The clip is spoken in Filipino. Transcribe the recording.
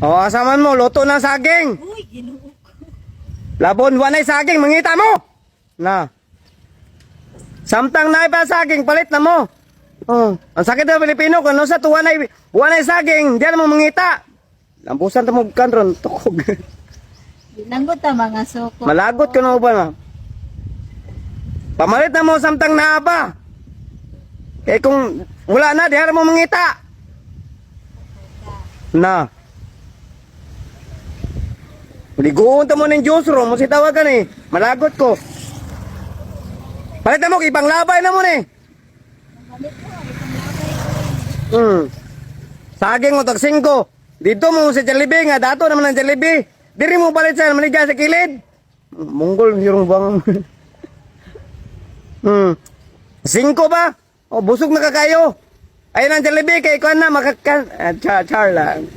O, asaman mo, luto ng saging. Uy, ginoo ko. Labon, wanay saging, mangita mo. Na. Samtang na pa saging, palit na mo. Oh, ang sakit ng Pilipino, kung ano sa tuwa wanay saging, diyan mo mangita. Lampusan mo kanron, tukog. Nanggot ta mga suko. Malagot ka na ba na? Pamalit na mo samtang na ba? Kaya kung wala na, diyan mo mangita. Na. Liguon ta mo ng Diyos ro, mo si tawagan eh. Malagot ko. Palit na mo, ibang labay na mo ni. Saging mo tag 5. Dito mo sa Jollibee nga, dato naman ang Jollibee. Diri mo palit sa maniga sa kilid. Monggol, hirong bang. 5 ba? O, busog na ka kayo. Ayun ang Jollibee, kay kuan na, makakan. Char lang.